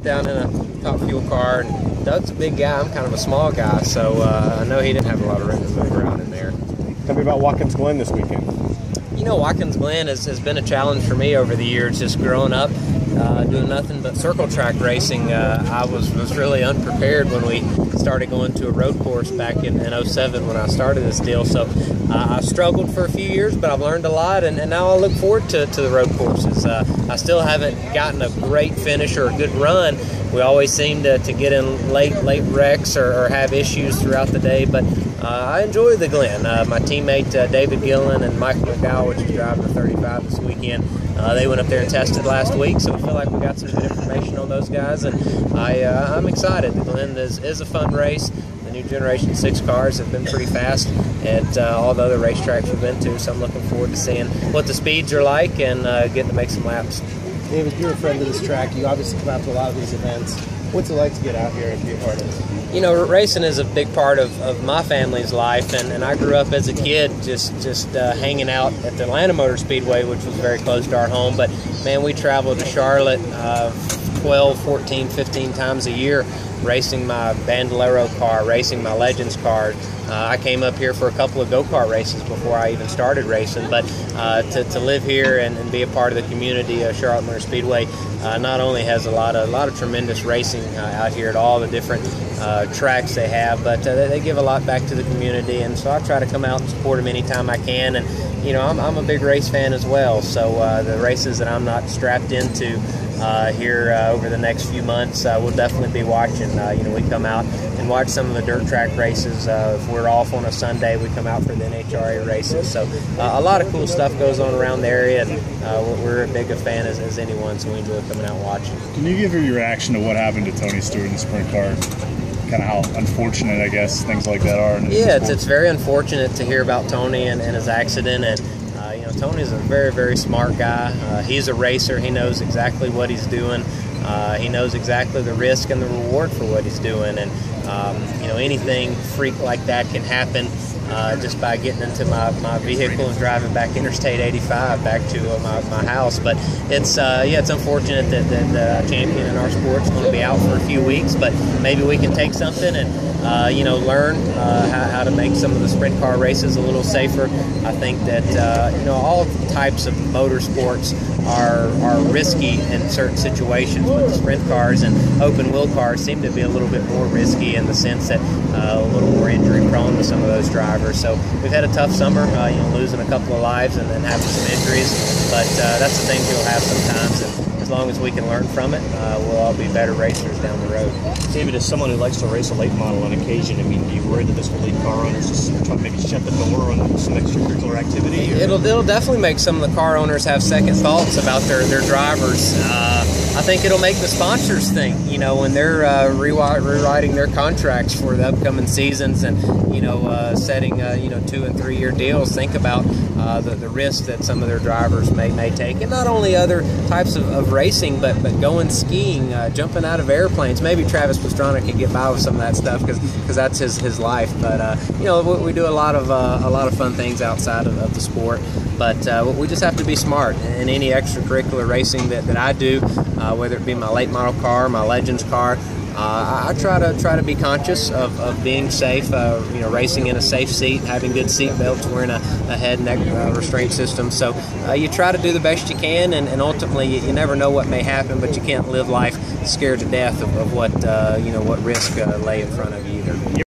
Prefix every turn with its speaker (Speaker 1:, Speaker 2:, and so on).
Speaker 1: down in a top fuel car. And Doug's a big guy. I'm kind of a small guy, so I know he didn't have a lot of room to move around in there.
Speaker 2: Tell me about Watkins Glen this weekend.
Speaker 1: You know, Watkins Glen has been a challenge for me over the years, just growing up, doing nothing but circle track racing. I was really unprepared when we started going to a road course back in '07 when I started this deal. So I struggled for a few years, but I've learned a lot, and now I look forward to the road courses. I still haven't gotten a great finish or a good run. We always seem to get in late wrecks or have issues throughout the day, but I enjoy the Glen. My teammate David Ragan and Michael McDowell, which is driving the 35 this weekend, they went up there and tested last week, so we feel like we got some good information on those guys, and I'm excited. The Glen is a fun race. The new Generation 6 cars have been pretty fast at all the other racetracks we've been to, so I'm looking forward to seeing what the speeds are like and getting to make some laps.
Speaker 3: David, you're a friend of this track. You obviously come out to a lot of these events. What's it like to get out here and be a part of it?
Speaker 1: You know, racing is a big part of my family's life, and I grew up as a kid just hanging out at the Atlanta Motor Speedway, which was very close to our home. But, man, we traveled to Charlotte 12, 14, 15 times a year, racing my Bandolero car, racing my Legends car. I came up here for a couple of go-kart races before I even started racing, but to live here and be a part of the community of Charlotte Motor Speedway not only has a lot of tremendous racing out here at all the different tracks they have, but they give a lot back to the community, and so I try to come out and support them anytime I can. And you know, I'm a big race fan as well, so the races that I'm not strapped into here over the next few months, we'll definitely be watching. You know, we come out and watch some of the dirt track races. If we're off on a Sunday, we come out for the NHRA races. So a lot of cool stuff goes on around the area, and we're as big a fan as anyone, so we enjoy coming out and watching.
Speaker 4: Can you give your reaction to what happened to Tony Stewart in the sprint car? Kind of how unfortunate, I guess, things like that are.
Speaker 1: Yeah, it's very unfortunate to hear about Tony and his accident. And you know, Tony's a very, very smart guy. He's a racer. He knows exactly what he's doing. He knows exactly the risk and the reward for what he's doing. And you know, anything freak like that can happen just by getting into my vehicle and driving back Interstate 85 back to my house. But it's yeah, it's unfortunate that a champion in our sport is going to be out for a few weeks. But maybe we can take something and you know, learn how to make some of the sprint car races a little safer. I think that you know, all types of motorsports are risky in certain situations, but the sprint cars and open wheel cars seem to be a little bit more risky in the sense that a little more injury prone with some of those drivers. So we've had a tough summer, you know, losing a couple of lives and having some injuries, but that's the things you'll have sometimes. And as long as we can learn from it, we'll all be better racers down the road.
Speaker 2: David, as someone who likes to race a late model on occasion, I mean, do you worry that this will lead car owners to try to maybe shut the door on some extracurricular activity? Or?
Speaker 1: It'll definitely make some of the car owners have second thoughts about their drivers. I think it'll make the sponsors think, you know, when they're rewriting their contracts for the upcoming seasons and, you know, setting, you know, 2- and 3-year deals, think about the risk that some of their drivers may take. And not only other types of racing, but going skiing, jumping out of airplanes. Maybe Travis Pastrana can get by with some of that stuff because that's his life. But you know, we do a lot of fun things outside of the sport. But we just have to be smart in any extracurricular racing that I do, whether it be my late model car, my Legends car. I try to be conscious of being safe, you know, racing in a safe seat, having good seat belts, wearing a head and neck restraint system. So you try to do the best you can, and ultimately you never know what may happen, but you can't live life scared to death of what you know, what risk lay in front of you either.